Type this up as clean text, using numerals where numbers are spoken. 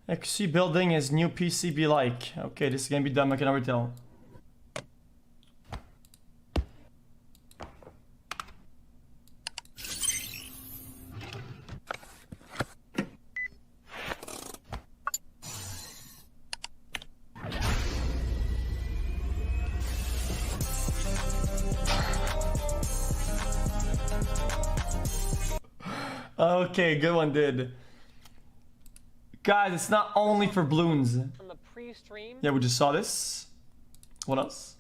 xQc building is new PCB like. Okay, this is gonna be dumb, I can already tell. Okay, good one, dude. Guys, it's not only for balloons. From the pre-stream. Yeah, we just saw this. What else?